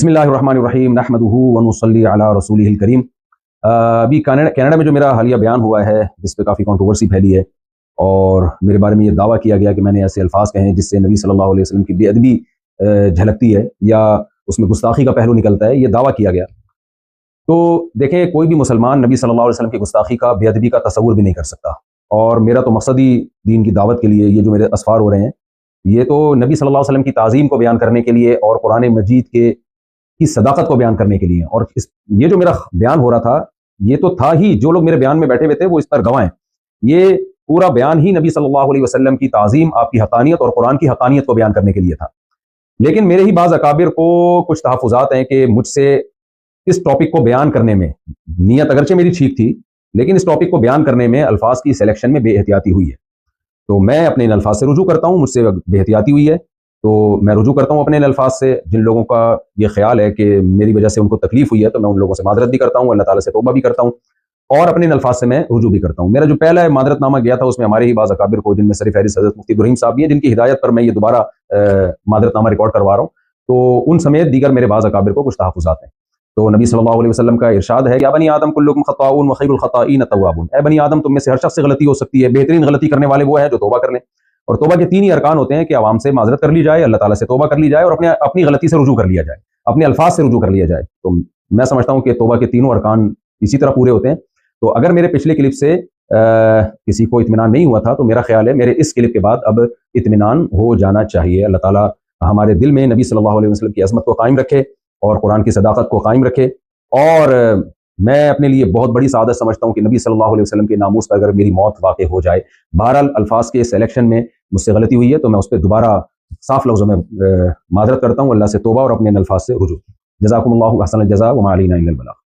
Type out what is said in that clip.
بسم اللہ الرحمن الرحیم نحمدہ ونصلی علی رسولہ الکریم۔ ابھی کینیڈا میں جو میرا حالیہ بیان ہوا ہے جس پہ کافی کنٹروورسی پھیلی ہے اور میرے بارے میں یہ دعویٰ کیا گیا کہ میں نے ایسے الفاظ کہے ہیں جس سے نبی صلی اللہ علیہ وسلم کی بے ادبی جھلکتی ہے یا اس میں گستاخی کا پہلو نکلتا ہے، یہ دعویٰ کیا گیا۔ تو دیکھیں، کوئی بھی مسلمان نبی صلی اللہ علیہ وسلم کی گستاخی کا، بے ادبی کا تصور بھی نہیں کر سکتا، اور میرا تو مقصد ہی دین کی دعوت کے لیے یہ جو میرے اسفار ہو رہے ہیں یہ تو نبی صلی اللہ علیہ وسلم کی تعظیم کو بیان کرنے کے لیے اور قرآن مجید کی صداقت کو بیان کرنے کے لیے، اور یہ جو میرا بیان ہو رہا تھا یہ تو تھا ہی، جو لوگ میرے بیان میں بیٹھے ہوئے تھے وہ اس پر گواہ ہیں، یہ پورا بیان ہی نبی صلی اللہ علیہ وسلم کی تعظیم، آپ کی حقانیت اور قرآن کی حقانیت کو بیان کرنے کے لیے تھا۔ لیکن میرے ہی بعض اکابر کو کچھ تحفظات ہیں کہ مجھ سے اس ٹاپک کو بیان کرنے میں، نیت اگرچہ میری ٹھیک تھی لیکن اس ٹاپک کو بیان کرنے میں الفاظ کی سلیکشن میں بے احتیاطی ہوئی ہے، تو میں اپنے ان الفاظ سے رجوع کرتا ہوں، مجھ سے بے احتیاطی ہوئی ہے تو میں رجوع کرتا ہوں اپنے ان الفاظ سے۔ جن لوگوں کا یہ خیال ہے کہ میری وجہ سے ان کو تکلیف ہوئی ہے تو میں ان لوگوں سے معذرت بھی کرتا ہوں، اللہ تعالیٰ سے توبہ بھی کرتا ہوں، اور اپنے ان الفاظ سے میں رجوع بھی کرتا ہوں۔ میرا جو پہلا معذرت نامہ گیا تھا اس میں ہمارے ہی بعض اکابر کو، جن میں سر فہرست حضرت مفتی ابراہیم صاحب بھی ہیں، جن کی ہدایت پر میں یہ دوبارہ معذرت نامہ ریکارڈ کروا رہا ہوں، تو ان سمیت دیگر میرے بعض اکابر کو کچھ تحفظات ہیں۔ تو نبی صلی اللہ علیہ وسلم کا ارشاد ہے، یا بنی آدم کلکم خطاؤون وخیر الخطائین توابون، اے بنی آدم تم میں سے ہر شخص سے غلطی ہو سکتی ہے، بہترین غلطی کرنے والے وہ ہیں جو توبہ کر لیں۔ اور توبہ کے تین ہی ارکان ہوتے ہیں کہ عوام سے معذرت کر لی جائے، اللہ تعالیٰ سے توبہ کر لی جائے، اور اپنی غلطی سے رجوع کر لیا جائے، اپنے الفاظ سے رجوع کر لیا جائے۔ تو میں سمجھتا ہوں کہ توبہ کے تینوں ارکان اسی طرح پورے ہوتے ہیں۔ تو اگر میرے پچھلے کلپ سے کسی کو اطمینان نہیں ہوا تھا تو میرا خیال ہے میرے اس کلپ کے بعد اب اطمینان ہو جانا چاہیے۔ اللہ تعالیٰ ہمارے دل میں نبی صلی اللہ علیہ وسلم کی عظمت کو قائم رکھے اور قرآن کی صداقت کو قائم رکھے، اور میں اپنے لیے بہت بڑی سعادت سمجھتا ہوں کہ نبی صلی اللہ علیہ وسلم کے ناموس پر اگر میری موت واقع ہو جائے۔ بہرحال الفاظ کے سلیکشن میں مجھ سے غلطی ہوئی ہے تو میں اس پہ دوبارہ صاف لفظوں میں معذرت کرتا ہوں، اللہ سے توبہ اور اپنے الفاظ سے رجوع۔ جزاکم اللہ احسن الجزاء وما علینا الا البلاغ۔